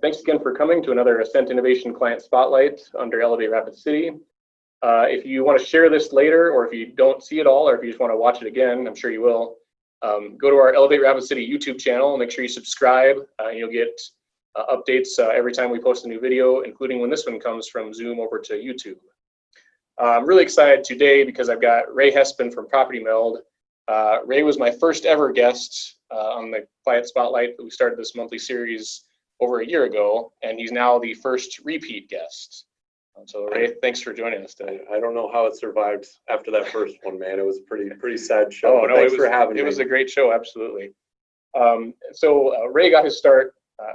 Thanks again for coming to another Ascent Innovation Client Spotlight under Elevate Rapid City. If you want to share this later, or if you don't see it all, or if you just want to watch it again, I'm sure you will, go to our Elevate Rapid City YouTube channel and make sure you subscribe. And you'll get updates every time we post a new video, including when this one comes from Zoom over to YouTube. I'm really excited today because I've got Ray Hespen from Property Meld. Ray was my first ever guest on the Client Spotlight that we started this monthly series over a year ago, and he's now the first repeat guest. So Ray, thanks for joining us today. I don't know how it survived after that first one, man. It was a pretty sad show. Oh no, thanks for having me. It was a great show, absolutely. Ray got his start.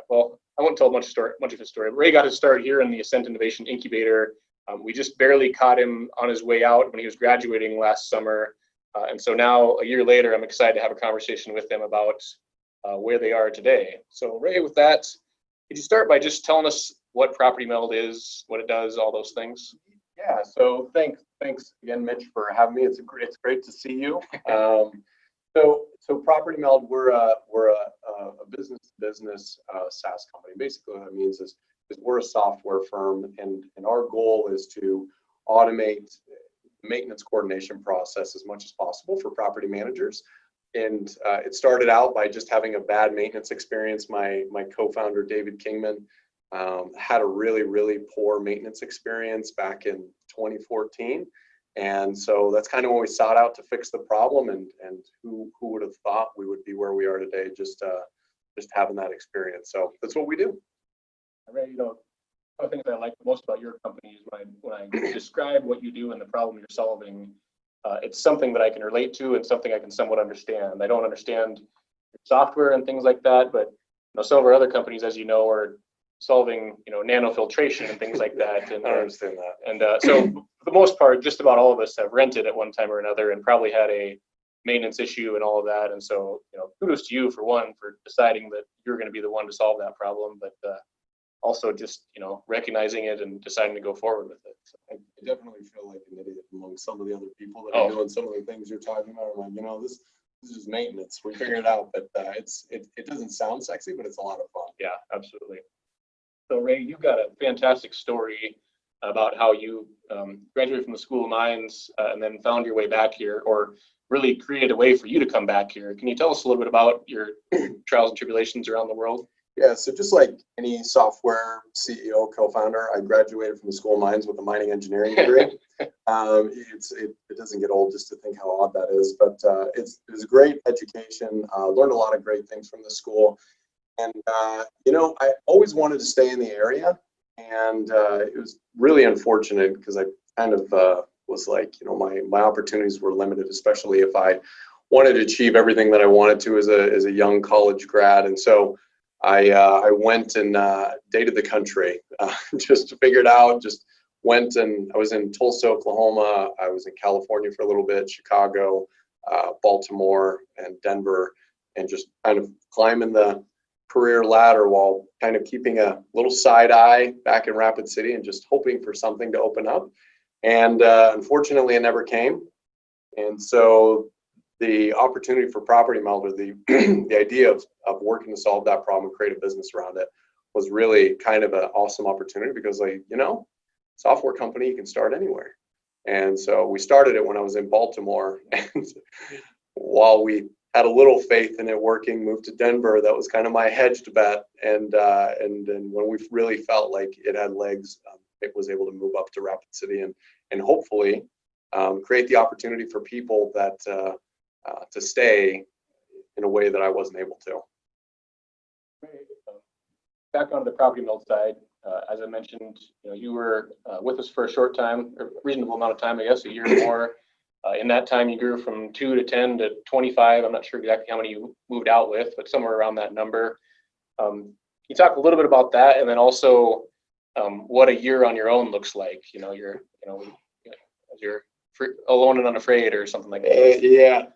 Well, I won't tell much of his story. Ray got his start here in the Ascent Innovation incubator. We just barely caught him on his way out when he was graduating last summer. And so now, a year later, I'm excited to have a conversation with them about where they are today. So Ray, with that, could you start by just telling us what Property Meld is, what it does, all those things? Yeah, so thanks again, Mitch, for having me. It's great to see you. So Property Meld, we're a business-to-business SaaS company. Basically, what that means is we're a software firm, and our goal is to automate the maintenance coordination process as much as possible for property managers. And it started out by just having a bad maintenance experience. My co-founder, David Kingman, had a really poor maintenance experience back in 2014. And so that's kind of when we sought out to fix the problem, and who would have thought we would be where we are today, just having that experience. So that's what we do. Ray, one of the things I like most about your company is when I describe what you do and the problem you're solving, it's something that I can relate to and something I can somewhat understand. I don't understand software and things like that, but some of our other companies, as you know, are solving nanofiltration and things like that. And I understand that. And so for the most part, just about all of us have rented at one time or another and probably had a maintenance issue and all of that. And so kudos to you for deciding that you're going to be the one to solve that problem, but also just recognizing it and deciding to go forward with it. So I definitely feel like an idiot among some of the other people that are doing some of the things you're talking about. I'm like, this is just maintenance. We figured it out, but it doesn't sound sexy, but it's a lot of fun. Yeah, absolutely. So Ray, you've got a fantastic story about how you graduated from the School of Mines and then found your way back here, or really created a way for you to come back here. Can you tell us a little bit about your trials and tribulations around the world? Yeah, so just like any software CEO, co-founder, I graduated from the School of Mines with a mining engineering degree. It doesn't get old just to think how odd that is, but it was a great education. Learned a lot of great things from the school. And, I always wanted to stay in the area, and it was really unfortunate because I kind of was like, my opportunities were limited, especially if I wanted to achieve everything that I wanted to as a young college grad. And so I went and dated the country, just figured out, just went, and I was in Tulsa, Oklahoma. I was in California for a little bit, Chicago, Baltimore, and Denver, and just kind of climbing the career ladder while kind of keeping a little side eye back in Rapid City and just hoping for something to open up. And unfortunately, it never came. And so the opportunity for Property Meld, or the idea of working to solve that problem and create a business around it, was really kind of an awesome opportunity because, software company, you can start anywhere. And so we started it when I was in Baltimore, and while we had a little faith in it working, moved to Denver. That was kind of my hedged bet. And then when we really felt like it had legs, it was able to move up to Rapid City and hopefully create the opportunity for people that to stay in a way that I wasn't able to. Back onto the Property Meld side, as I mentioned, you were with us for a short time, a reasonable amount of time, I guess, a year or more. In that time, you grew from 2 to 10 to 25. I'm not sure exactly how many you moved out with, but somewhere around that number. Can you talk a little bit about that, and then also what a year on your own looks like? You're alone and unafraid, or something like that. Yeah.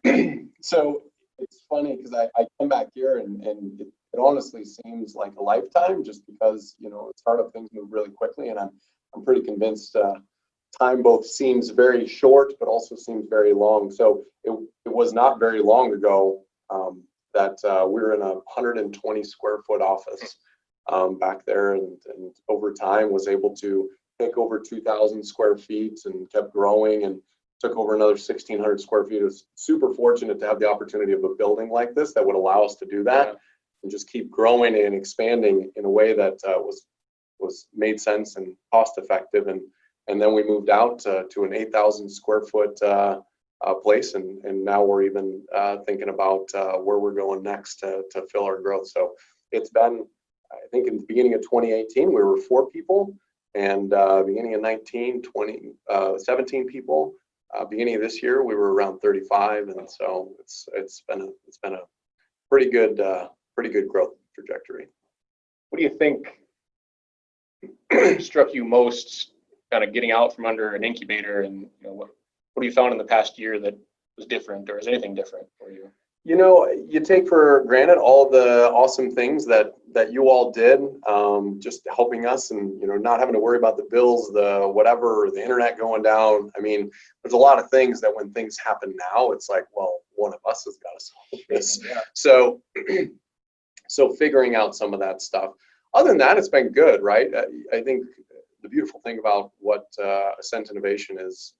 So it's funny because I come back here and it honestly seems like a lifetime, just because startup things move really quickly, and I'm pretty convinced. Time both seems very short, but also seems very long. So it was not very long ago that we were in a 120 square foot office back there, and over time was able to take over 2,000 square feet and kept growing and took over another 1,600 square feet. It was super fortunate to have the opportunity of a building like this that would allow us to do that. Yeah. And just keep growing and expanding in a way that was made sense and cost effective. And then we moved out to an 8,000 square foot place, and now we're even thinking about where we're going next to fill our growth. So it's been, I think in the beginning of 2018, we were 4 people, and beginning of 17 people. Beginning of this year, we were around 35, and so it's been a pretty good growth trajectory. What do you think struck you most, kind of getting out from under an incubator, and what have you found in the past year that was different, or is anything different for you? You take for granted all the awesome things that you all did, just helping us, and not having to worry about the bills, the whatever, the internet going down. I mean, there's a lot of things that when things happen now, it's like, well, one of us has got to solve this. Yeah. So figuring out some of that stuff. Other than that, it's been good, right? I think the beautiful thing about what Ascent Innovation is,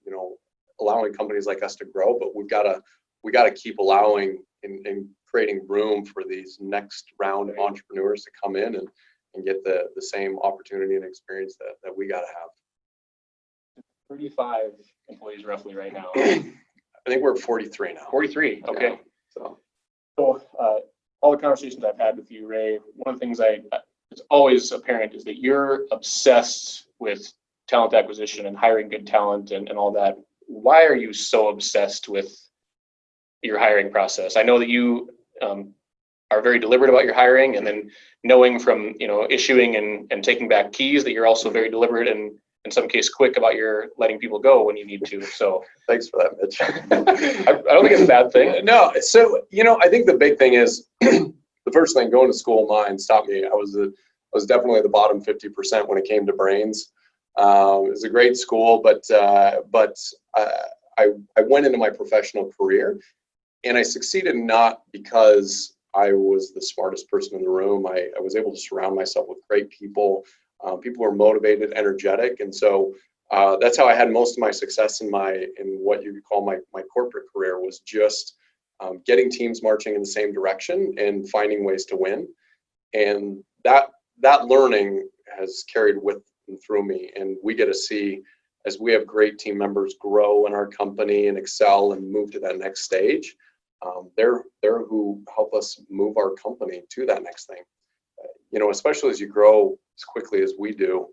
allowing companies like us to grow, but we got to keep allowing and creating room for these next round of entrepreneurs to come in and get the same opportunity and experience that we got to have. 35 employees roughly right now. I think we're at 43 now. 43, okay. Yeah. So all the conversations I've had with you, Ray, one of the things it's always apparent is that you're obsessed with talent acquisition and hiring good talent and all that. Why are you so obsessed with your hiring process? I know that you are very deliberate about your hiring, and then knowing from issuing and taking back keys that you're also very deliberate and in some case quick about your letting people go when you need to. So thanks for that, Mitch. I don't think it's a bad thing. No, so I think the big thing is the first thing, going to school of mine stopped me. I was definitely the bottom 50% when it came to brains. It was a great school, but I went into my professional career, and I succeeded not because I was the smartest person in the room. I was able to surround myself with great people. People were motivated, energetic, and so that's how I had most of my success in what you could call my corporate career, was just getting teams marching in the same direction and finding ways to win. And that learning has carried with and through me, and we get to see, as we have great team members grow in our company and excel and move to that next stage, they're who help us move our company to that next thing. Especially as you grow as quickly as we do,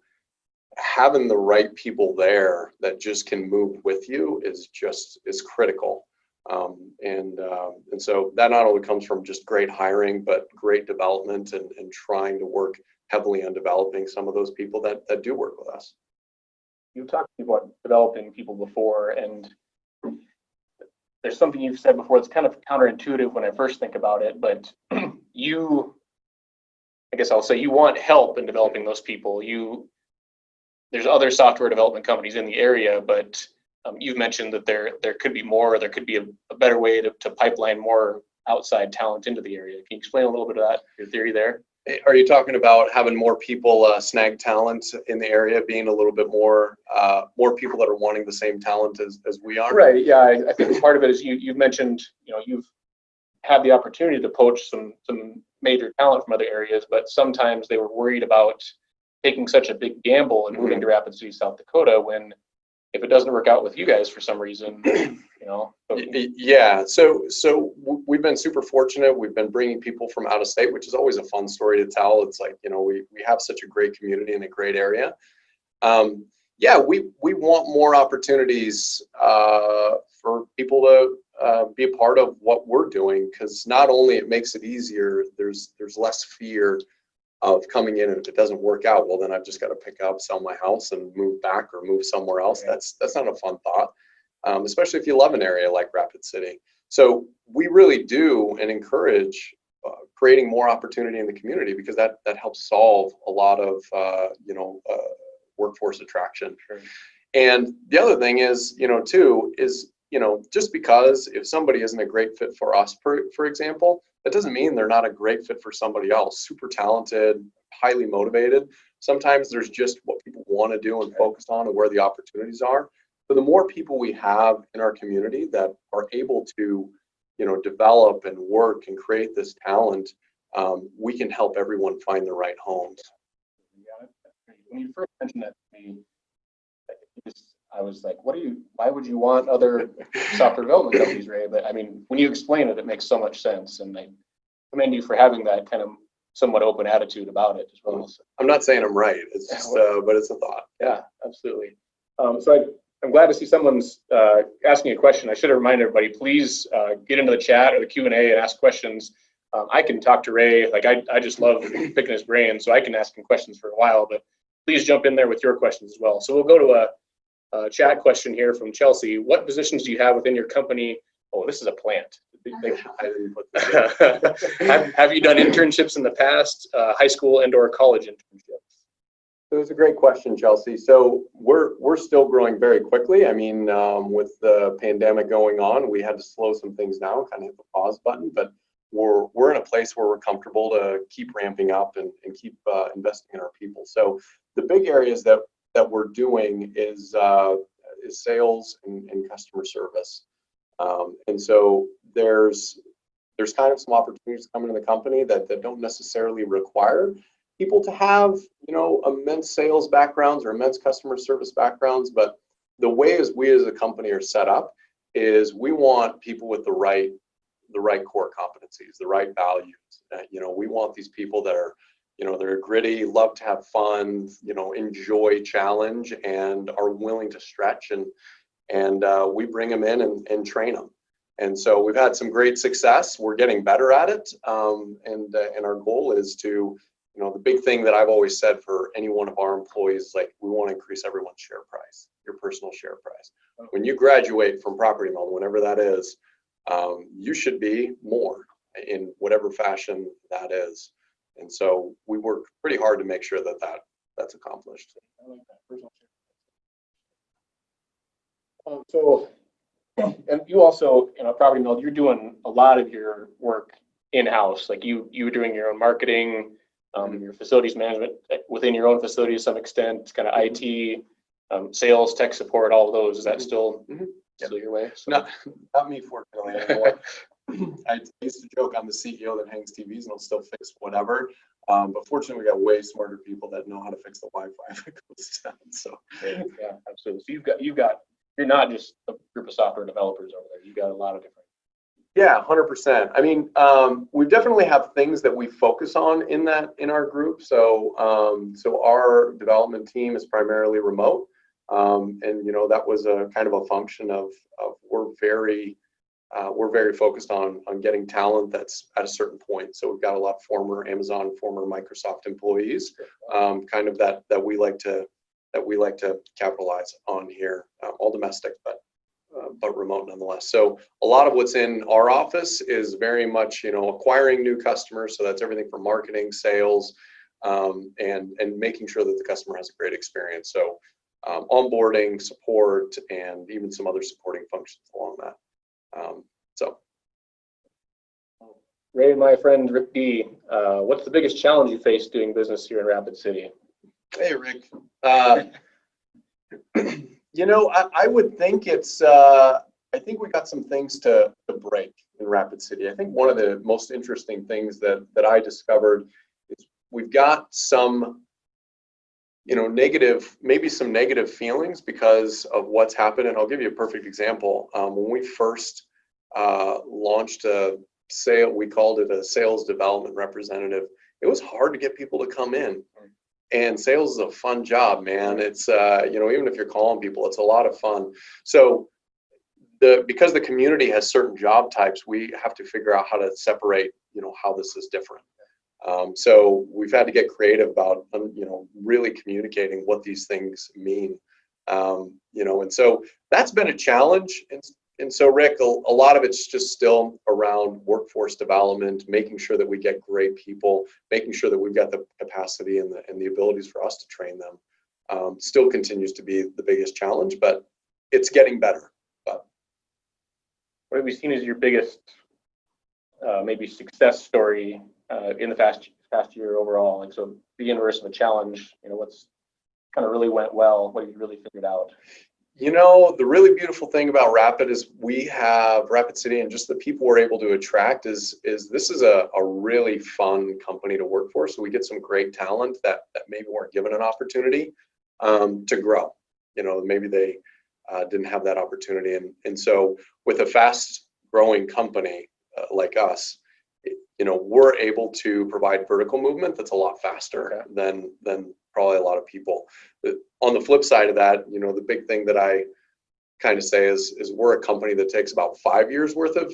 having the right people there that just can move with you is critical. And so that not only comes from just great hiring, but great development and trying to work heavily on developing some of those people that do work with us. You've talked about developing people before, and there's something you've said before that's kind of counterintuitive when I first think about it, but I guess I'll say you want help in developing those people. There's other software development companies in the area, but you've mentioned that there could be more, or there could be a better way to pipeline more outside talent into the area. Can you explain a little bit of that, your theory there? Are you talking about having more people snag talent in the area, being a little bit more people that are wanting the same talent as we are? Right. Yeah. I think part of it is you've mentioned you've had the opportunity to poach some major talent from other areas, but sometimes they were worried about taking such a big gamble and moving to Rapid City, South Dakota, when if it doesn't work out with you guys for some reason, Yeah. So we've been super fortunate. We've been bringing people from out of state, which is always a fun story to tell. It's like, we have such a great community in a great area. Yeah, we want more opportunities for people to be a part of what we're doing, because not only it makes it easier, there's less fear of coming in, and if it doesn't work out, well, then I've just got to pick up, sell my house, and move back or move somewhere else. Right. That's not a fun thought, especially if you love an area like Rapid City. So we really do and encourage creating more opportunity in the community, because that helps solve a lot of workforce attraction. Sure. And the other thing is, too, is just because if somebody isn't a great fit for us, for example, that doesn't mean they're not a great fit for somebody else. Super talented, highly motivated. Sometimes there's just what people want to do and focus on and where the opportunities are. But the more people we have in our community that are able to, develop and work and create this talent, we can help everyone find the right homes. Yeah, when you first mentioned that to me, I was like, why would you want other software development companies, Ray? But I mean, when you explain it, it makes so much sense. And I commend you for having that kind of somewhat open attitude about it as well. So, I'm not saying I'm right. It's just, but it's a thought. Yeah, absolutely. So I'm glad to see someone's asking a question. I should have reminded everybody, please get into the chat or the Q&A and ask questions. I can talk to Ray. Like I just love picking his brain, so I can ask him questions for a while, but please jump in there with your questions as well. So we'll go to a chat question here from Chelsea. What positions do you have within your company? Oh, this is a plant. I didn't put this Have you done internships in the past, high school and or college internships? It was a great question, Chelsea. So we're still growing very quickly. I mean, with the pandemic going on, we had to slow some things down, kind of hit the pause button, but we're in a place where we're comfortable to keep ramping up and keep investing in our people. So the big areas that we're doing is sales and customer service. And so there's kind of some opportunities coming in the company that don't necessarily require people to have, immense sales backgrounds or immense customer service backgrounds. But the way we as a company are set up is we want people with the right core competencies, the right values. We want these people that are, they're gritty, love to have fun, enjoy challenge, and are willing to stretch. And we bring them in and train them. And so we've had some great success. We're getting better at it. And our goal is to, the big thing that I've always said for any one of our employees, like we want to increase everyone's share price, your personal share price. When you graduate from Property Meld, whenever that is, you should be more in whatever fashion that is. And so we work pretty hard to make sure that's accomplished. I like that, personal share. So, and you also, Property Meld, you're doing a lot of your work in-house. Like you were doing your own marketing, your facilities management within your own facility to some extent, kind of IT, sales, tech support, all of those. Is that still your way? So. Not me, fortunately, anymore. I used to joke I'm the CEO that hangs TVs and will still fix whatever. But fortunately, we got way smarter people that know how to fix the Wi-Fi if it goes down. So yeah, absolutely. So you're not just a group of software developers over there. You've got a lot of different. Yeah, 100%. I mean, we definitely have things that we focus on in our group. So our development team is primarily remote. And that was a kind of a function of we're very focused on getting talent that's at a certain point. So we've got a lot of former Amazon, former Microsoft employees, kind of that we like to capitalize on here, all domestic, but remote nonetheless. So a lot of what's in our office is very much acquiring new customers. So that's everything from marketing, sales, and making sure that the customer has a great experience. So onboarding, support, and even some other supporting functions along that. Ray, my friend Rick D, what's the biggest challenge you face doing business here in Rapid City? Hey, Rick. I would think I think we got some things to break in Rapid City. I think one of the most interesting things that I discovered is we've got some maybe some negative feelings because of what's happened. And I'll give you a perfect example. When we first launched a sale, we called it a sales development representative. It was hard to get people to come in. And sales is a fun job, man. It's, even if you're calling people, it's a lot of fun. So because the community has certain job types, we have to figure out how to separate, how this is different. So we've had to get creative about, really communicating what these things mean. And so that's been a challenge. And so, Rick, a lot of it's just still around workforce development, making sure that we get great people, making sure that we've got the capacity and the abilities for us to train them. Still continues to be the biggest challenge, but it's getting better. But what have you seen as your biggest maybe success story in the past year overall? Like, so the inverse of a challenge, what's kind of really went well? What have you really figured out? The really beautiful thing about Rapid is we have Rapid City, and just the people we're able to attract is this is a really fun company to work for. So we get some great talent that maybe weren't given an opportunity to grow. Maybe they didn't have that opportunity. And so with a fast growing company like us, we're able to provide vertical movement that's a lot faster than probably a lot of people. On the flip side of that, the big thing that I kind of say is we're a company that takes about 5 years worth of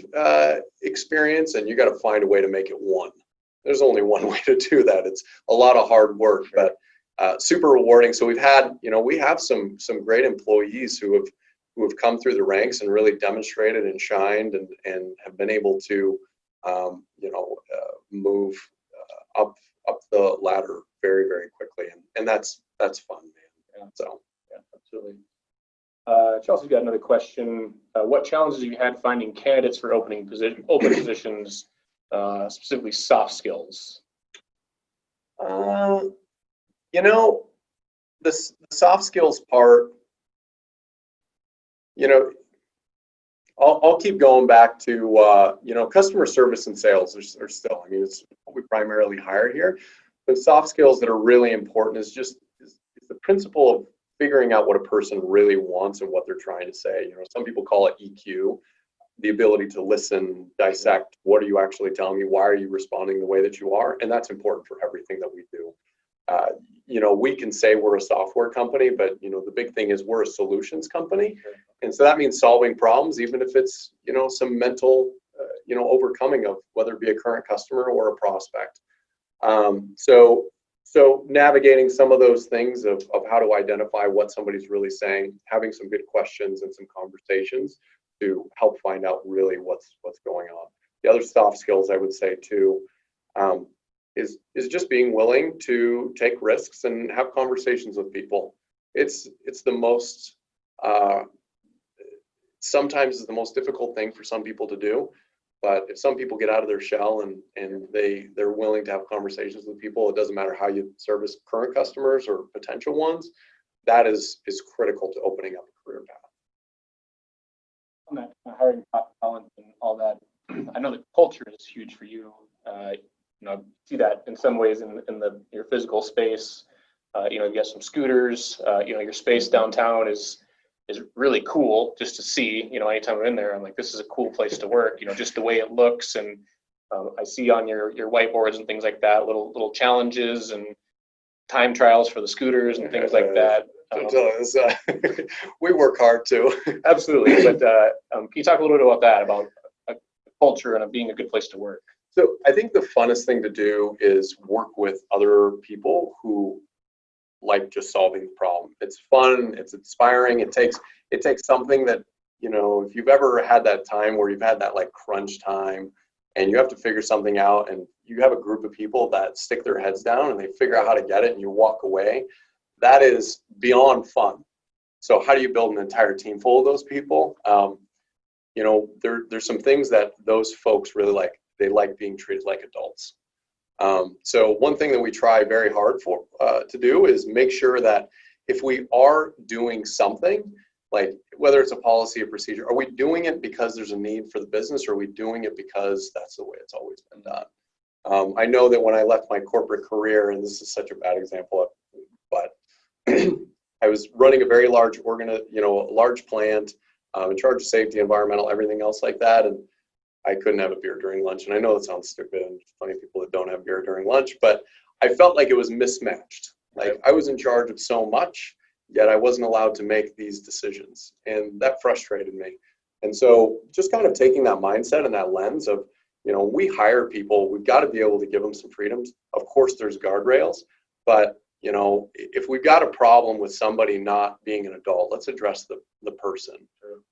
experience, and you got to find a way to make it one. There's only one way to do that. It's a lot of hard work, but super rewarding. So we have some great employees who have come through the ranks and really demonstrated and shined and have been able to move up the ladder very, very quickly, and that's fun, man. So yeah, absolutely. Chelsea's got another question. What challenges have you had finding candidates for open positions, specifically soft skills? The soft skills part, I'll keep going back to, customer service and sales are still, it's what we primarily hire here. The soft skills that are really important is the principle of figuring out what a person really wants and what they're trying to say. Some people call it EQ, the ability to listen, dissect, what are you actually telling me? Why are you responding the way that you are? And that's important for everything that we do. We can say we're a software company, but the big thing is we're a solutions company. And so that means solving problems, even if it's, some mental, overcoming of whether it be a current customer or a prospect. So navigating some of those things of how to identify what somebody's really saying, having some good questions and some conversations to help find out really what's going on. The other soft skills I would say too, is just being willing to take risks and have conversations with people. It's the most, sometimes it's the most difficult thing for some people to do. But if some people get out of their shell and they're willing to have conversations with people, it doesn't matter how you service current customers or potential ones, that is critical to opening up a career path. On that hiring top talent and all that, I know the culture is huge for you. See that in some ways in your physical space. You got some scooters. Your space downtown is really cool just to see. Anytime I'm in there, I'm like, this is a cool place to work. Just the way it looks, and I see on your whiteboards and things like that, little challenges and time trials for the scooters and things like that. We work hard too. Absolutely, but can you talk a little bit about that, about culture and being a good place to work? So I think the funnest thing to do is work with other people who like just solving the problem. It's fun, it's inspiring. It takes something that, if you've ever had that time where you've had that like crunch time and you have to figure something out and you have a group of people that stick their heads down and they figure out how to get it and you walk away, that is beyond fun. So how do you build an entire team full of those people? There's some things that those folks really like. They like being treated like adults. So one thing that we try very hard to do is make sure that if we are doing something, like whether it's a policy or procedure, are we doing it because there's a need for the business, or are we doing it because that's the way it's always been done? I know that when I left my corporate career, and this is such a bad example, but I was running a very large large plant, in charge of safety, environmental, everything else like that, and I couldn't have a beer during lunch. And I know it sounds stupid, and there's plenty of people that don't have beer during lunch, but I felt like it was mismatched. Like I was in charge of so much, yet I wasn't allowed to make these decisions. And that frustrated me. And so just kind of taking that mindset and that lens of, we hire people, we've got to be able to give them some freedoms. Of course, there's guardrails, but if we've got a problem with somebody not being an adult, let's address the person.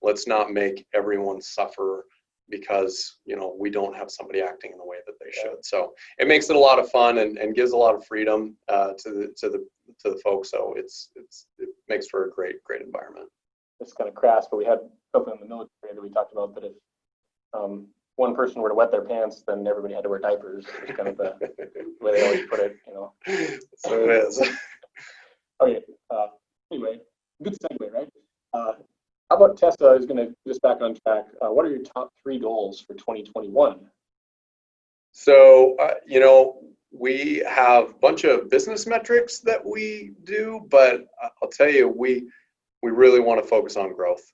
Let's not make everyone suffer because we don't have somebody acting in the way that they should. So it makes it a lot of fun and gives a lot of freedom to the folks. So it makes for a great environment. It's kind of crass, but we had something in the military that we talked about that if one person were to wet their pants, then everybody had to wear diapers. It's kind of the way they always put it, you know. So it is. Okay. Anyway, good segue, right? How about Tessa is going to get us back on track. What are your top 3 goals for 2021? So, you know, we have a bunch of business metrics that we do, but I'll tell you, we really want to focus on growth.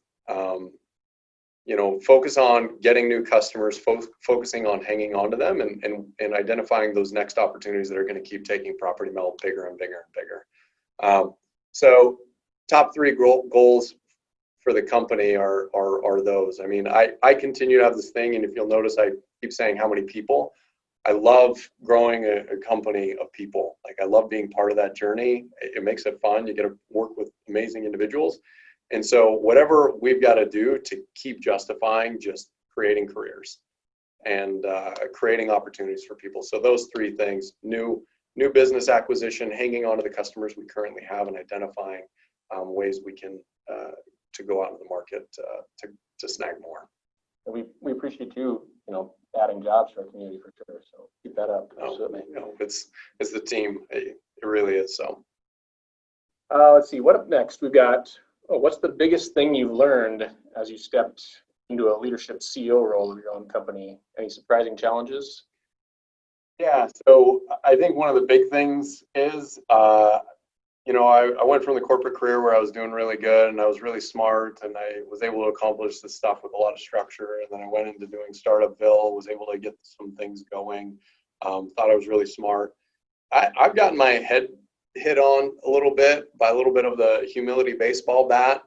You know, focus on getting new customers, focusing on hanging on to them, and identifying those next opportunities that are going to keep taking Property Meld bigger and bigger and bigger. So top 3 goals for the company are those. I mean, I continue to have this thing, and if you'll notice, I keep saying how many people. I love growing a company of people. Like, I love being part of that journey. It makes it fun. You get to work with amazing individuals. And so whatever we've got to do to keep justifying just creating careers and creating opportunities for people. So those 3 things: new business acquisition, hanging on to the customers we currently have, and identifying ways we can to go out into the market to snag more. And we appreciate you know, adding jobs to our community for sure. So keep that up. Absolutely. You know, it's the team. It really is. So let's see, what up next? We've got, what's the biggest thing you've learned as you stepped into a leadership CEO role of your own company? Any surprising challenges? yeah, so I think one of the big things is, you know, I went from the corporate career where I was doing really good and I was really smart and I was able to accomplish this stuff with a lot of structure. And then I went into doing Startupville, was able to get some things going, thought I was really smart. I've gotten my head hit on a little bit by a little bit of the humility baseball bat.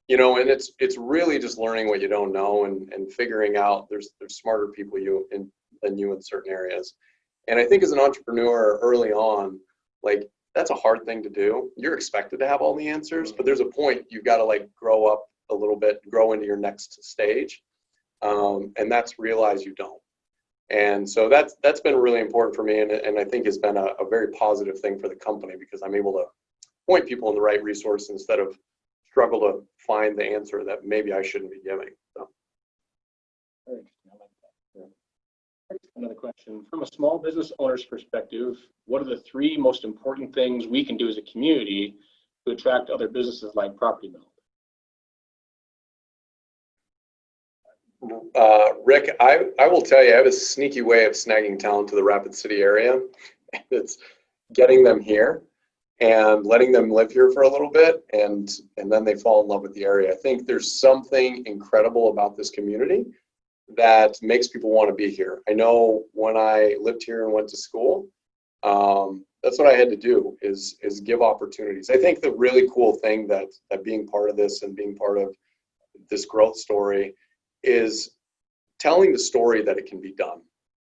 You know, and it's really just learning what you don't know and figuring out there's smarter people than you in certain areas. And I think as an entrepreneur early on, like, that's a hard thing to do. You're expected to have all the answers, but there's a point you've got to like grow up a little bit, grow into your next stage. And that's realize you don't. And so that's been really important for me. And I think has been a very positive thing for the company because I'm able to point people in the right resource instead of struggle to find the answer that maybe I shouldn't be giving. So. Very interesting. I like that. Yeah. Another question. From a small business owner's perspective, what are the 3 most important things we can do as a community to attract other businesses like Property Meld? Rick, I will tell you, I have a sneaky way of snagging talent to the Rapid City area. It's getting them here and letting them live here for a little bit, and then they fall in love with the area. I think there's something incredible about this community that makes people want to be here. I know when I lived here and went to school, that's what I had to do is give opportunities. I think the really cool thing that being part of this and being part of this growth story is telling the story that it can be done.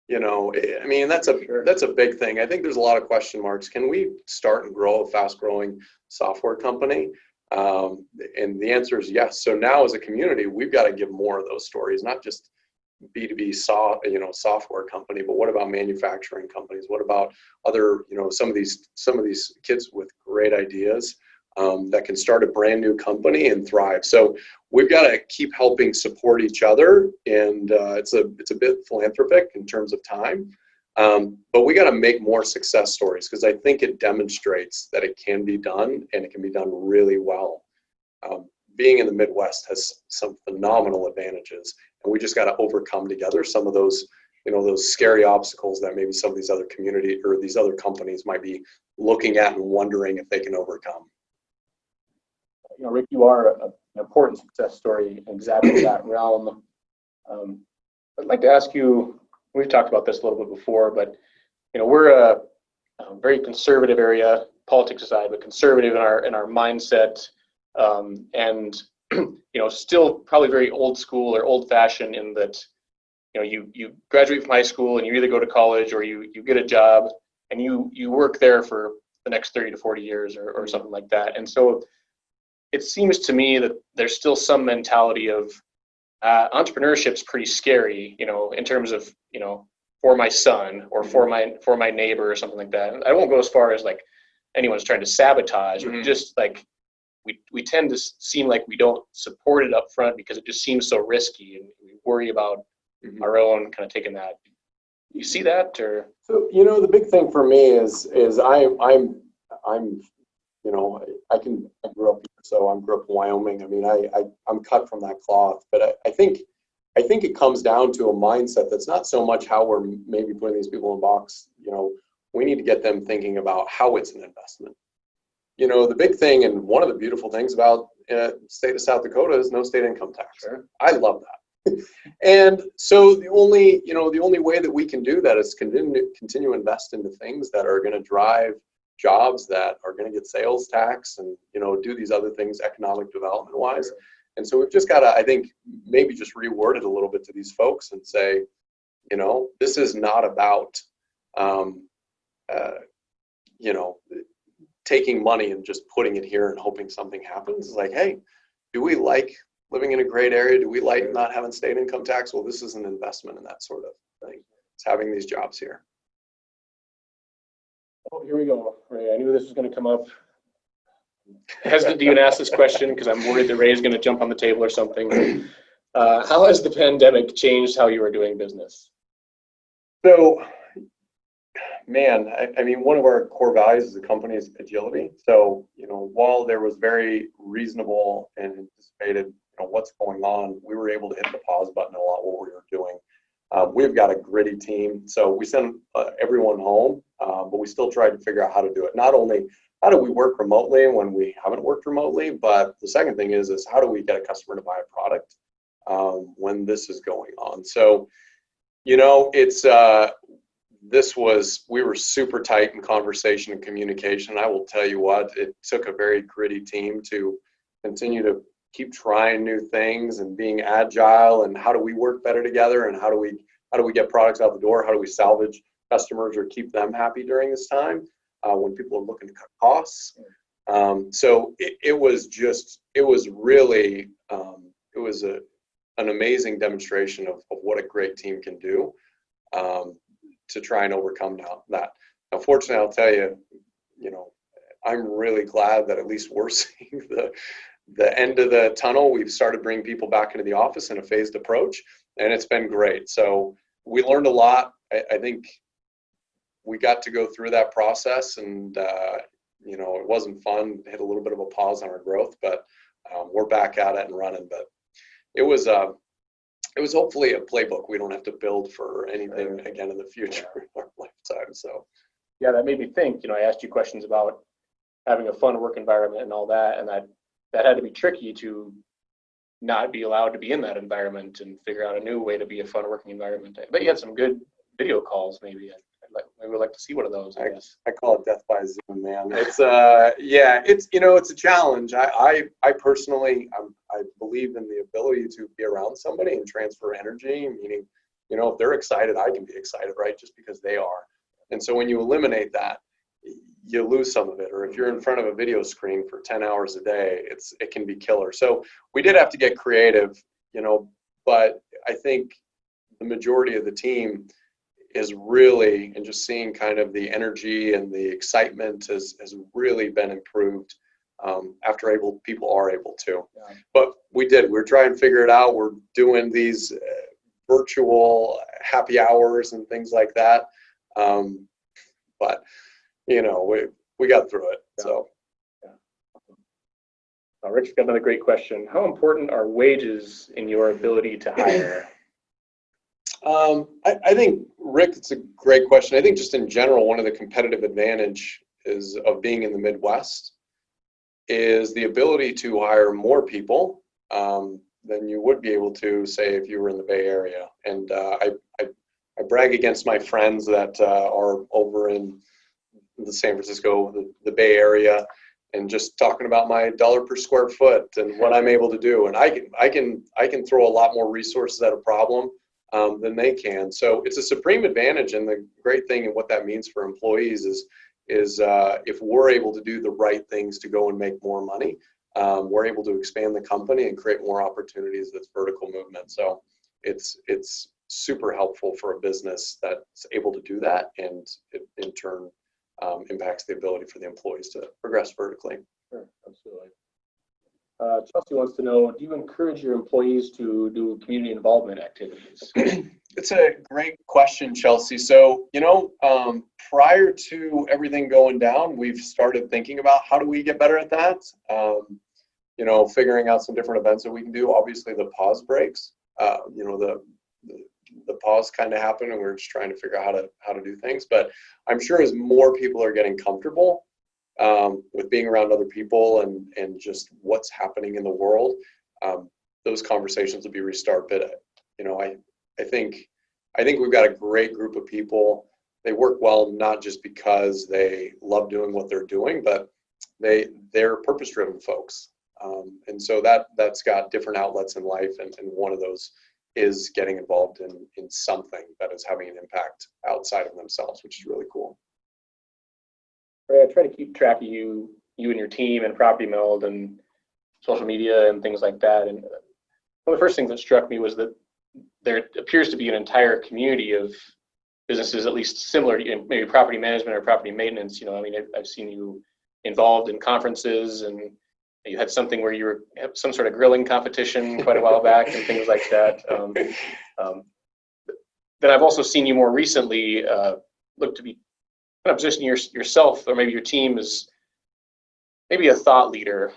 You know, I mean, that's a big thing. I think there's a lot of question marks. Can we start and grow a fast growing software company? And the answer is yes. So now as a community, we've got to give more of those stories, not just B2B software company, but what about manufacturing companies? What about other, you know, some of these kids with great ideas that can start a brand new company and thrive. So we've got to keep helping support each other, and it's a bit philanthropic in terms of time, but we got to make more success stories because I think it demonstrates that it can be done and it can be done really well. Being in the Midwest has some phenomenal advantages, and we just got to overcome together some of those, you know, those scary obstacles that maybe some of these other community or these other companies might be looking at and wondering if they can overcome. You know, Rick, you are an important success story in exactly that realm. I'd like to ask you, we've talked about this a little bit before, but, you know, we're a very conservative area, politics aside, but conservative in our mindset, and, you know, still probably very old school or old fashioned in that, you know, you graduate from high school and you either go to college or you get a job and you work there for the next 30 to 40 years or something like that. And so it seems to me that there's still some mentality of entrepreneurship is pretty scary, you know, in terms of, you know, for my son or for my neighbor or something like that. I won't go as far as like anyone's trying to sabotage, but just like we tend to seem like we don't support it up front because it just seems so risky, and we worry about our own kind of taking that. You see that, or? So, the big thing for me is I'm I grew up here, so I grew up in Wyoming. I mean, I'm cut from that cloth, but I think it comes down to a mindset that's not so much how we're maybe putting these people in a box. We need to get them thinking about how it's an investment. The big thing, and one of the beautiful things about state of South Dakota is no state income tax. Sure. I love that. And so the only way that we can do that is continue to invest into things that are going to drive jobs, that are going to get sales tax, and do these other things economic development wise. Sure. And so we've just got to, I think, maybe just reword it a little bit to these folks and say, this is not about taking money and just putting it here and hoping something happens. It's like, hey, do we like living in a great area? Do we like not having state income tax? Well, this is an investment in that sort of thing. It's having these jobs here. Oh, here we go. Ray, I knew this was going to come up. Hesitant to even ask this question because I'm worried that Ray is going to jump on the table or something. How has the pandemic changed how you are doing business? So, man, I mean, one of our core values as a company is agility. So, while there was very reasonable and anticipated, what's going on, we were able to hit the pause button a lot what we were doing. We've got a gritty team, so we sent everyone home, but we still tried to figure out how to do it. Not only how do we work remotely when we haven't worked remotely, but the second thing is how do we get a customer to buy a product when this is going on? So, it's we were super tight in conversation and communication. I will tell you what, it took a very gritty team to continue to keep trying new things and being agile, and how do we work better together, and how do we get products out the door? How do we salvage customers or keep them happy during this time when people are looking to cut costs? So it was really an amazing demonstration of what a great team can do to try and overcome that. Now, fortunately, I'll tell you, I'm really glad that at least we're seeing the end of the tunnel. We've started bringing people back into the office in a phased approach, and it's been great. So we learned a lot. I think we got to go through that process, and it wasn't fun. Hit a little bit of a pause on our growth, but we're back at it and running. But it was hopefully a playbook we don't have to build for anything again in the future in our lifetime. So yeah, that made me think. I asked you questions about having a fun work environment and all that, and that had to be tricky to not be allowed to be in that environment and figure out a new way to be a fun working environment. I bet you had some good video calls. Maybe maybe we'd like to see one of those. I guess I call it death by Zoom, man. It's it's a challenge. I personally I believe in the ability to be around somebody and transfer energy. Meaning, if they're excited, I can be excited, right? Just because they are. And so when you eliminate that, you lose some of it. Or if you're in front of a video screen for 10 hours a day, it can be killer. So we did have to get creative, but I think the majority of the team is really, and just seeing kind of the energy and the excitement has really been improved after people are able to. Yeah. But we're trying to figure it out. We're doing these virtual happy hours and things like that. But we got through it. Yeah. So, yeah. Rick's got another great question. How important are wages in your ability to hire? I think, Rick, it's a great question. I think just in general, one of the competitive advantage of being in the Midwest is the ability to hire more people than you would be able to, say, if you were in the Bay Area. And I brag against my friends that are over in the San Francisco, the Bay Area, and just talking about my dollar per square foot and what I'm able to do. And I can throw a lot more resources at a problem than they can. So it's a supreme advantage. And the great thing and what that means for employees is if we're able to do the right things to go and make more money, we're able to expand the company and create more opportunities. That's vertical movement. So it's super helpful for a business that's able to do that, and it in turn impacts the ability for the employees to progress vertically. Sure, absolutely. Chelsea wants to know, do you encourage your employees to do community involvement activities? It's a great question, Chelsea. So, prior to everything going down, we've started thinking about how do we get better at that? Figuring out some different events that we can do. Obviously, the pause breaks. The pause kind of happened, and we're just trying to figure out how to do things. But I'm sure as more people are getting comfortable with being around other people and just what's happening in the world, those conversations will be restarted. But I think we've got a great group of people. They work well not just because they love doing what they're doing, but they're purpose-driven folks. And so that's got different outlets in life, and one of those is getting involved in something that is having an impact outside of themselves, which is really cool. I try to keep track of you and your team and Property Meld and social media and things like that. And one of the first things that struck me was that there appears to be an entire community of businesses, at least similar, maybe property management or property maintenance. I've seen you involved in conferences, and you had something where you had some sort of grilling competition quite a while back and things like that. Then I've also seen you more recently look to be kind of positioning yourself or maybe your team as maybe a thought leader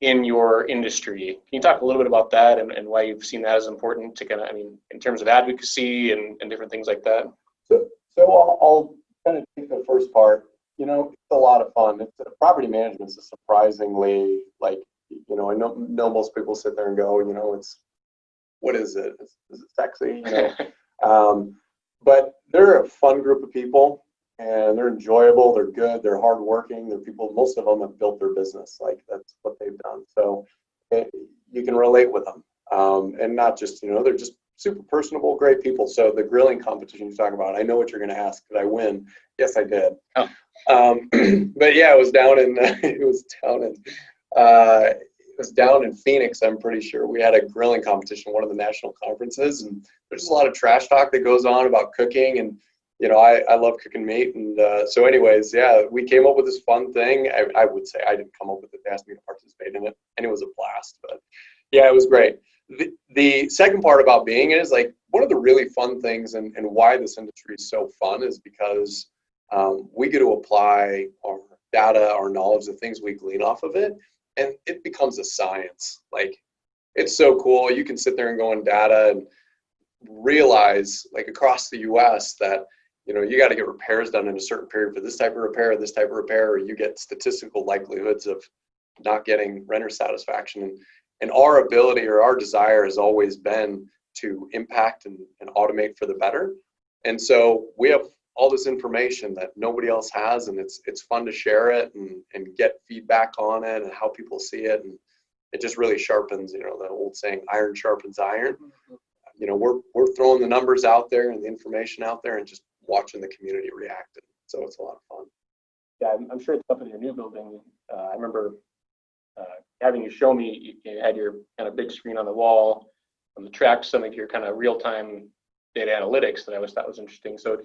in your industry. Can you talk a little bit about that and why you've seen that as important to kind of, in terms of advocacy and different things like that? So I'll kind of take the first part. It's a lot of fun. Property management is surprisingly, I know most people sit there and go, what is it? Is it sexy? But they're a fun group of people, and they're enjoyable. They're good. They're hardworking. They're people. Most of them have built their business. That's what they've done. So you can relate with them, and not just they're just super personable, great people. So the grilling competition you're talking about, I know what you're going to ask. Did I win? Yes, I did. Oh. But yeah, it was down in Phoenix. I'm pretty sure we had a grilling competition, one of the national conferences, and there's just a lot of trash talk that goes on about cooking, and I love cooking meat, and so anyways, yeah, we came up with this fun thing. I would say I didn't come up with it; they asked me to participate in it, and it was a blast. But yeah, it was great. The second part about being it is one of the really fun things, and why this industry is so fun is because we get to apply our data, our knowledge, the things we glean off of it, and it becomes a science. It's so cool. You can sit there and go in data and realize, across the U.S., that you got to get repairs done in a certain period for this type of repair, or you get statistical likelihoods of not getting renter satisfaction. And our ability or our desire has always been to impact and automate for the better. And so we have all this information that nobody else has, and it's fun to share it and get feedback on it and how people see it. And it just really sharpens, the old saying, iron sharpens iron. We're throwing the numbers out there and the information out there and just watching the community react. So it's a lot of fun. Yeah, I'm sure it's up in your new building. I remember having you show me, you had your kind of big screen on the wall on the track, some of your kind of real-time data analytics that I always thought was interesting. So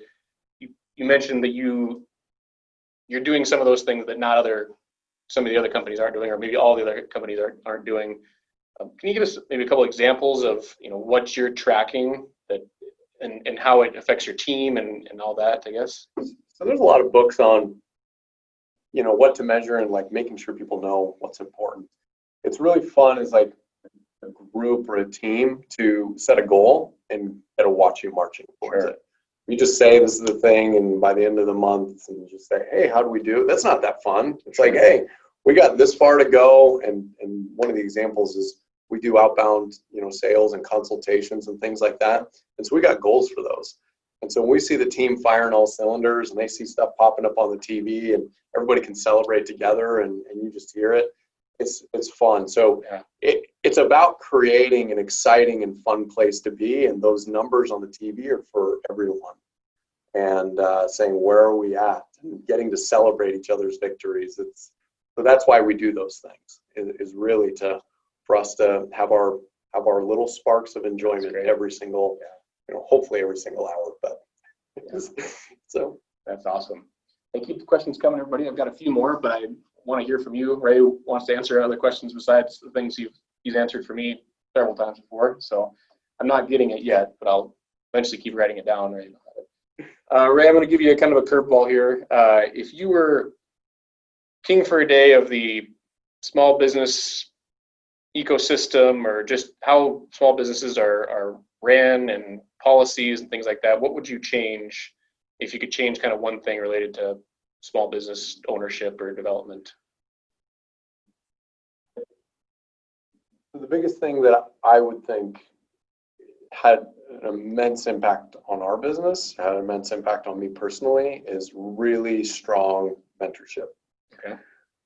you mentioned that you're doing some of those things that some of the other companies aren't doing, or maybe all the other companies aren't doing. Can you give us maybe a couple examples of what you're tracking and how it affects your team and all that, I guess? So there's a lot of books on what to measure and making sure people know what's important. It's really fun as a group or a team to set a goal and get a watch you marching towards it. You just say this is the thing, and by the end of the month, and just say, hey, how do we do? That's not that fun. It's hey, we got this far to go, and one of the examples is we do outbound, sales and consultations and things like that, and so we got goals for those. And so when we see the team firing all cylinders, and they see stuff popping up on the TV, and everybody can celebrate together, and you just hear it, it's fun. So it's about creating an exciting and fun place to be, and those numbers on the TV are for everyone. And saying, where are we at? And getting to celebrate each other's victories. So that's why we do those things, is really for us to have our little sparks of enjoyment every single, hopefully every single hour. But so that's awesome. Keep the questions coming, everybody. I've got a few more, but I want to hear from you. Ray wants to answer other questions besides the things he's answered for me several times before. So I'm not getting it yet, but I'll eventually keep writing it down. Ray, Ray, I'm going to give you a kind of a curveball here. If you were king for a day of the small business ecosystem, or just how small businesses are ran and policies and things like that, what would you change if you could change kind of one thing related to small business ownership or development? The biggest thing that I would think had an immense impact on our business, had an immense impact on me personally, is really strong mentorship. Okay.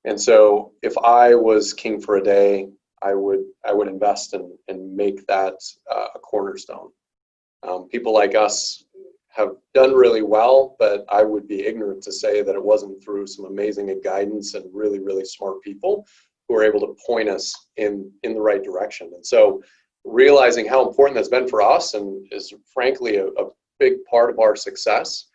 And so if I was king for a day, I would invest and make that a cornerstone. People like us have done really well, but I would be ignorant to say that it wasn't through some amazing guidance and really, really smart people who were able to point us in the right direction. And so realizing how important that's been for us, and is frankly a big part of our success,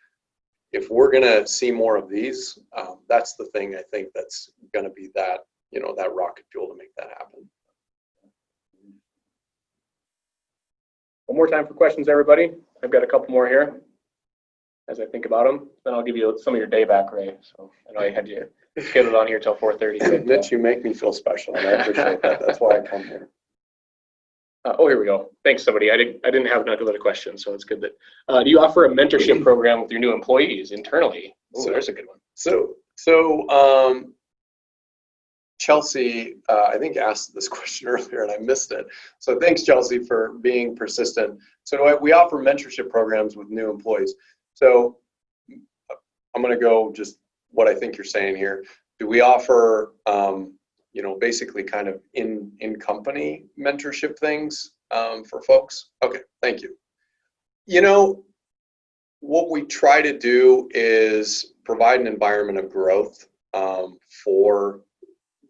if we're going to see more of these, that's the thing I think that's going to be that, that rocket fuel to make that happen. One more time for questions, everybody. I've got a couple more here as I think about them. Then I'll give you some of your day back, Ray. So I know I had you scheduled on here till 4:30. Mitch, you make me feel special, and I appreciate that. That's why I come here. Oh, here we go. Thanks, somebody. I didn't have another question, so it's good that. Do you offer a mentorship program with your new employees internally? Oh, there's a good one. So Chelsea, I think asked this question earlier and I missed it. So thanks, Chelsea, for being persistent. So we offer mentorship programs with new employees. So I'm going to go just what I think you're saying here. Do we offer, basically kind of in company mentorship things for folks? Okay, thank you. What we try to do is provide an environment of growth for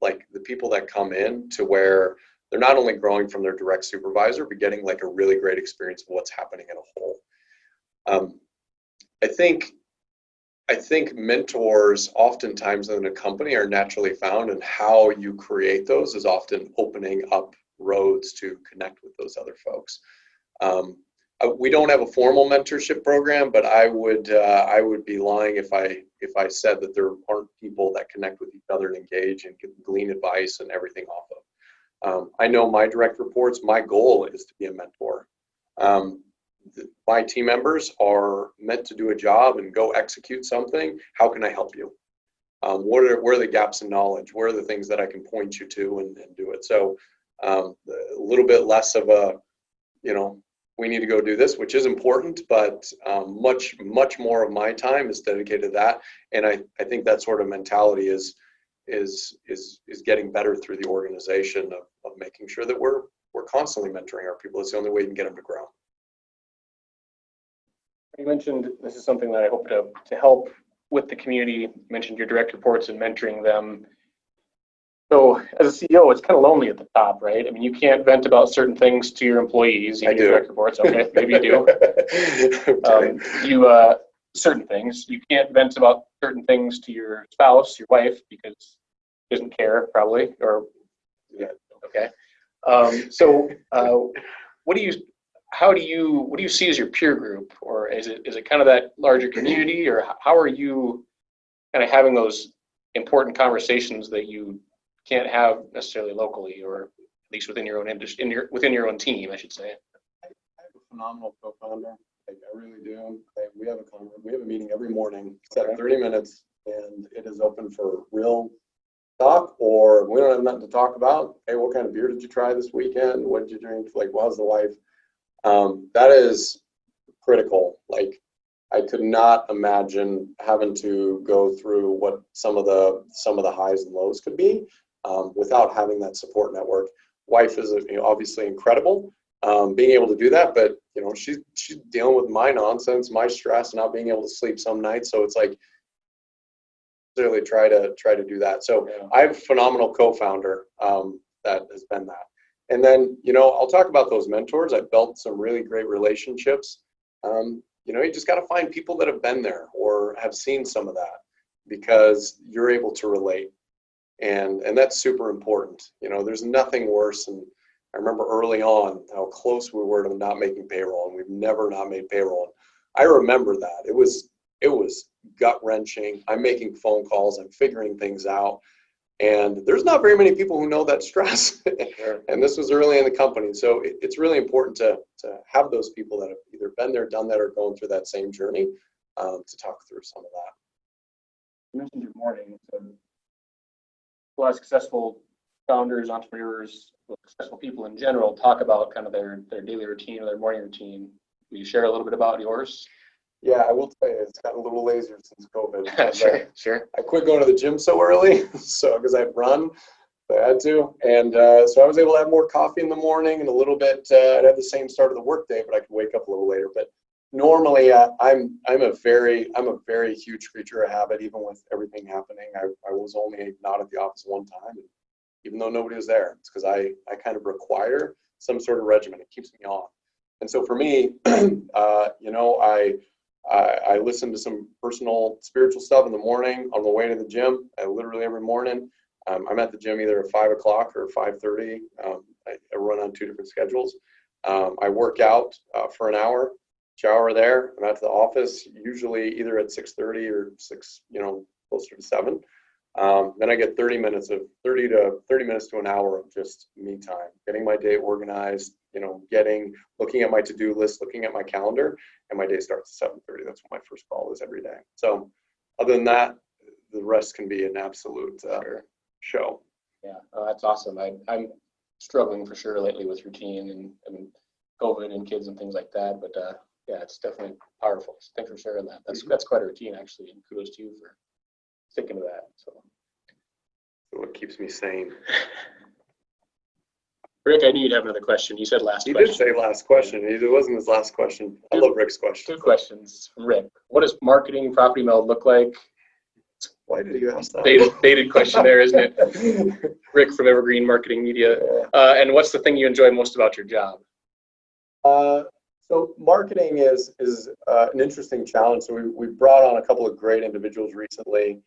like the people that come in, to where they're not only growing from their direct supervisor, but getting like a really great experience of what's happening in a whole. I think mentors oftentimes in a company are naturally found, and how you create those is often opening up roads to connect with those other folks. We don't have a formal mentorship program, but I would be lying if I said that there aren't people that connect with each other and engage and glean advice and everything off of. I know my direct reports, my goal is to be a mentor. My team members are meant to do a job and go execute something. How can I help you? Where are the gaps in knowledge? Where are the things that I can point you to and do it? So a little bit less of a, we need to go do this, which is important, but much more of my time is dedicated to that. And I think that sort of mentality is getting better through the organization of making sure that we're constantly mentoring our people. It's the only way you can get them to grow. You mentioned this is something that I hope to help with the community. You mentioned your direct reports and mentoring them. So as a CEO, it's kind of lonely at the top, right? I mean, you can't vent about certain things to your employees. You I do. Direct reports, okay, maybe you do. Certain things. You can't vent about certain things to your spouse, your wife, because she doesn't care, probably, or yeah, okay. What do you see as your peer group, or is it kind of that larger community, or how are you kind of having those important conversations that you can't have necessarily locally, or at least within your own industry, within your own team, I should say? I have a phenomenal co-founder. Like, I really do. We have a meeting every morning, set 30 minutes, and it is open for real talk, or we don't have nothing to talk about. Hey, what kind of beer did you try this weekend? What did you drink? Like, how's the wife? That is critical. Like, I could not imagine having to go through what some of the highs and lows could be without having that support network. Wife is obviously incredible, being able to do that, but she's dealing with my nonsense, my stress, not being able to sleep some nights. So it's like, really try to do that. So yeah. I have a phenomenal co-founder that has been that. And then, I'll talk about those mentors. I've built some really great relationships. You just got to find people that have been there or have seen some of that, because you're able to relate. And that's super important. You know, there's nothing worse. And I remember early on how close we were to not making payroll, and we've never not made payroll. And I remember that. It was gut wrenching. I'm making phone calls, I'm figuring things out. And there's not very many people who know that stress. Sure. And this was early in the company. So it's really important to have those people that have either been there, done that, or going through that same journey to talk through some of that. You mentioned your morning. So a lot of successful founders, entrepreneurs, successful people in general talk about kind of their daily routine or their morning routine. Will you share a little bit about yours? Yeah, I will tell you, it's gotten a little lazier since COVID. Sure. I quit going to the gym so early, so because I'd run, I had to, and so I was able to have more coffee in the morning and a little bit. I'd have the same start of the workday, but I could wake up a little later. But normally, I'm a very huge creature of habit. Even with everything happening, I was only not at the office one time, even though nobody was there. It's because I kind of require some sort of regimen. It keeps me on. And so for me, you know, I listen to some personal spiritual stuff in the morning on the way to the gym. Literally every morning, I'm at the gym either at 5 o'clock or 5:30. I run on 2 different schedules. I work out for an hour, shower there. I'm at the office usually either at 6:30 or 6, you know, closer to 7. Then I get 30 minutes to an hour of just me time, getting my day organized, you know, looking at my to-do list, looking at my calendar, and my day starts at 7:30. That's what my first call is every day. So other than that, the rest can be an absolute show. Yeah, that's awesome. I'm struggling for sure lately with routine and COVID and kids and things like that. But yeah, it's definitely powerful. So thanks for sharing that. That's quite a routine actually, and kudos to you for sticking to that. So what keeps me sane. Rick, I knew you'd have another question. You said last He question. did say last question. It wasn't his last question. I love Rick's question. 2 questions from Rick. What does marketing Property Meld look like? Why did you ask that? Dated question there, isn't it? Rick from Evergreen Marketing Media. And what's the thing you enjoy most about your job? So marketing is an interesting challenge. So we brought on a couple of great individuals recently.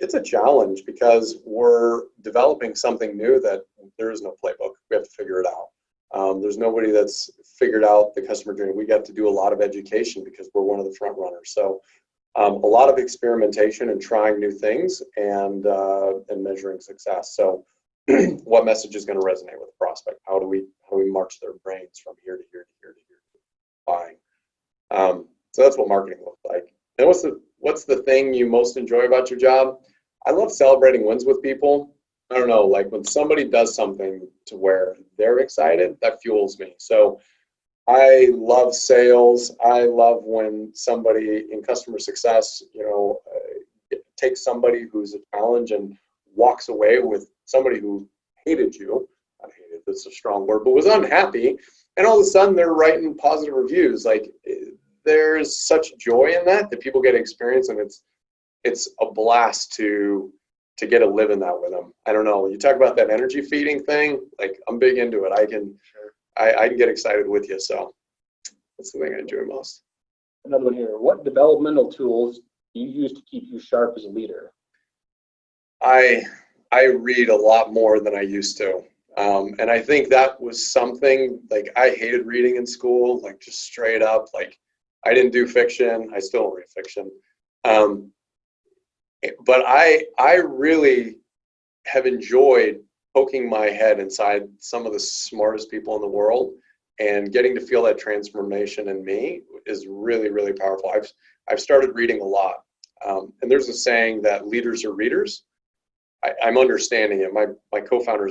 It's a challenge because we're developing something new that there is no playbook. We have to figure it out. There's nobody that's figured out the customer journey. We got to do a lot of education because we're one of the front runners. So a lot of experimentation and trying new things and measuring success. So what message is going to resonate with the prospect? How do we march their brains from here to here to here to here to buying? So that's what marketing looks like. And what's the thing you most enjoy about your job? I love celebrating wins with people. I don't know, like when somebody does something to where they're excited, that fuels me. So I love sales. I love when somebody in customer success, you know, takes somebody who's a challenge and walks away with somebody who hated you. I hated, that's a strong word, but was unhappy. And all of a sudden they're writing positive reviews. Like there's such joy in that people get experience, and it's a blast to get to live in that with them. I don't know. You talk about that energy feeding thing. Like I'm big into it. I can get excited with you. So that's the thing I enjoy most. Another one here. What developmental tools do you use to keep you sharp as a leader? I read a lot more than I used to. And I think that was something, like I hated reading in school, like just straight up, like I didn't do fiction. I still don't read fiction. But I really have enjoyed poking my head inside some of the smartest people in the world, and getting to feel that transformation in me is really, really powerful. I've started reading a lot. And there's a saying that leaders are readers. I'm understanding it. My co-founder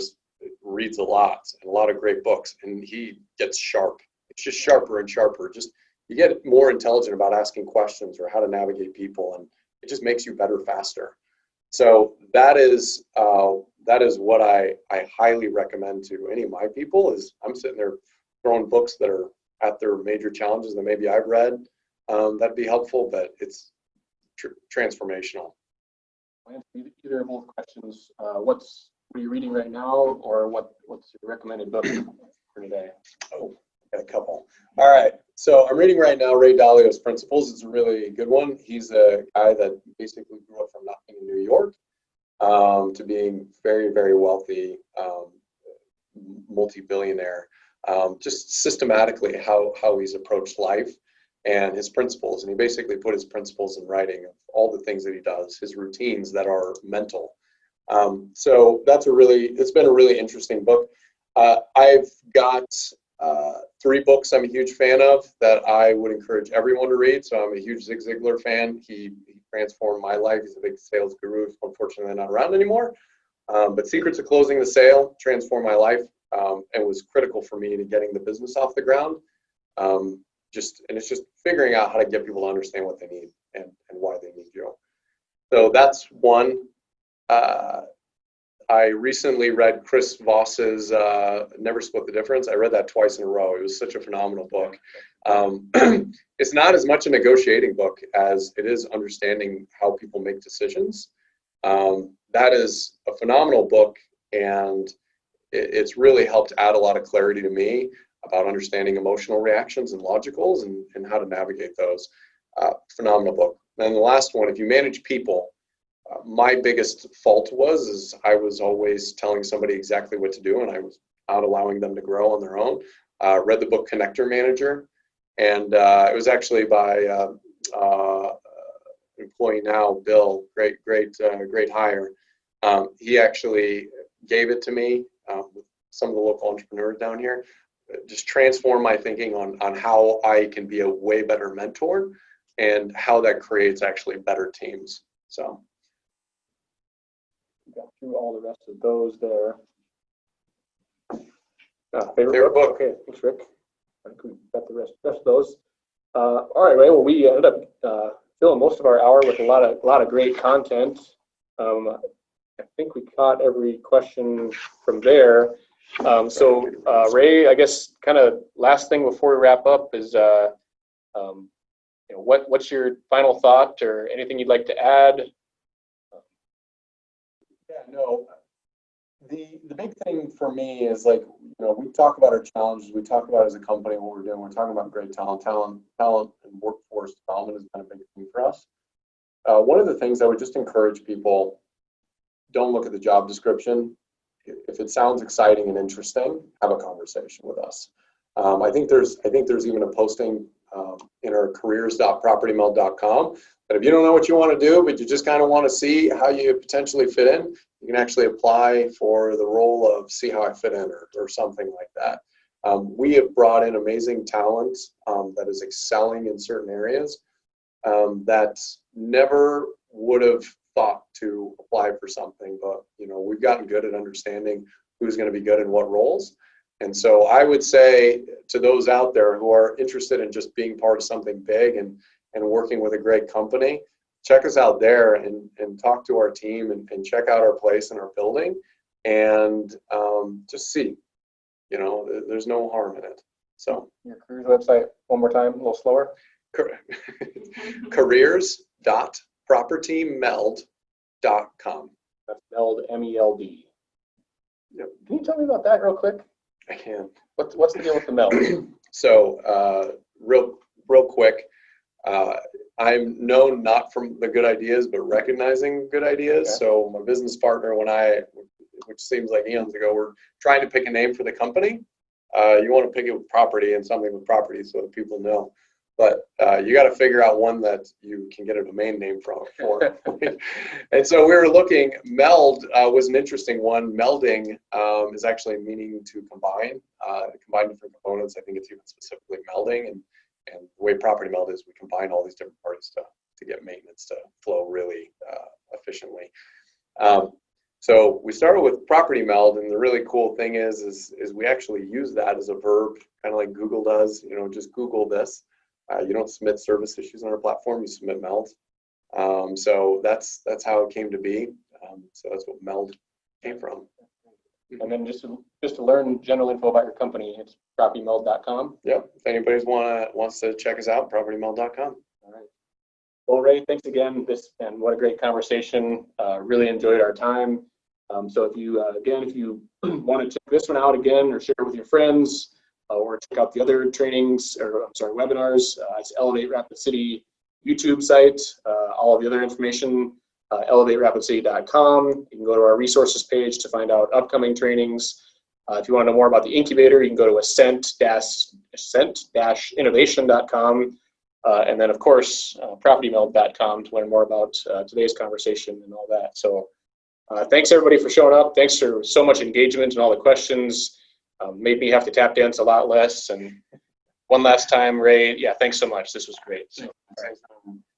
reads a lot and a lot of great books, and he gets sharp. It's just sharper and sharper. Just you get more intelligent about asking questions or how to navigate people, and it just makes you better faster. So that is what I highly recommend to any of my people. Is I'm sitting there throwing books that are at their major challenges that maybe I've read. That'd be helpful, but it's transformational. Either of both questions. What are you reading right now, or what's your recommended book for today? Oh, got a couple. All right. So I'm reading right now Ray Dalio's Principles. It's a really good one. He's a guy that basically grew up from nothing in New York. to being very, very wealthy, multi-billionaire. Just systematically how he's approached life and his principles. And he basically put his principles in writing of all the things that he does, his routines that are mental. So it's been a really interesting book. I've got 3 books I'm a huge fan of that I would encourage everyone to read. So I'm a huge Zig Ziglar fan. He transformed my life. He's a big sales guru, unfortunately not around anymore. But Secrets of Closing the Sale transformed my life, and was critical for me to getting the business off the ground. It's just figuring out how to get people to understand what they need and why they need you. So that's one. I recently read Chris Voss's Never Split the Difference. I read that twice in a row. It was such a phenomenal book. It's not as much a negotiating book as it is understanding how people make decisions. That is a phenomenal book, and it's really helped add a lot of clarity to me about understanding emotional reactions and logicals and how to navigate those. Phenomenal book. And the last one, if you manage people, my biggest fault is I was always telling somebody exactly what to do, and I was not allowing them to grow on their own. Read the book Connector Manager, and it was actually by employee now, Bill, great hire. He actually gave it to me with some of the local entrepreneurs down here. Just transform my thinking on how I can be a way better mentor and how that creates actually better teams. So. Got through all the rest of those there. Favorite book? Okay, thanks, Rick. I think we got the rest of those. All right, Ray. Well, we ended up filling most of our hour with a lot of great content. I think we caught every question from there. So Ray, I guess kind of last thing before we wrap up is what's your final thought or anything you'd like to add? Yeah, no, the big thing for me is we talk about our challenges, we talk about as a company what we're doing, we're talking about great talent and workforce development has been a big thing for us. One of the things I would just encourage people, don't look at the job description. If it sounds exciting and interesting, have a conversation with us. I think there's even a posting in our careers.propertymeld.com. But if you don't know what you want to do, but you just kind of want to see how you potentially fit in, you can actually apply for the role of see how I fit in or something like that. We have brought in amazing talent that is excelling in certain areas that never would have thought to apply for something, but we've gotten good at understanding who's going to be good in what roles. And so I would say to those out there who are interested in just being part of something big and working with a great company, check us out there and talk to our team and check out our place and our building and just see, there's no harm in it. So your careers website one more time, a little slower. careers.propertymeld.com. That's Meld, M-E-L-D. Yep. Can you tell me about that real quick? I can. What's the deal with the Meld? So real quick, I'm known not from the good ideas, but recognizing good ideas. Okay. So my business partner, which seems like eons ago, we're trying to pick a name for the company. You want to pick it with property and something with property so that people know. But you got to figure out one that you can get a domain name for. And so we were looking, Meld was an interesting one. Melding is actually meaning to combine different components. I think it's even specifically melding. And the way Property Meld is, we combine all these different parts to get maintenance to flow really efficiently. So we started with Property Meld, and the really cool thing is we actually use that as a verb, kind of like Google does. Just Google this. You don't submit service issues on our platform, you submit Meld. So that's how it came to be. So that's what Meld came from. And then just to learn general info about your company, it's propertymeld.com. Yep. If anybody wants to check us out, propertymeld.com. All right. Well, Ray, thanks again. And what a great conversation. Really enjoyed our time. So if you want to check this one out again or share it with your friends, or check out the other webinars, it's Elevate Rapid City YouTube site. All of the other information elevaterapidcity.com. You can go to our resources page to find out upcoming trainings. If you want to know more about the incubator, you can go to ascent-innovation.com. And then, of course, propertymeld.com to learn more about today's conversation and all that. So thanks, everybody, for showing up. Thanks for so much engagement and all the questions. Made me have to tap dance a lot less. And one last time, Ray, yeah, thanks so much. This was great. So,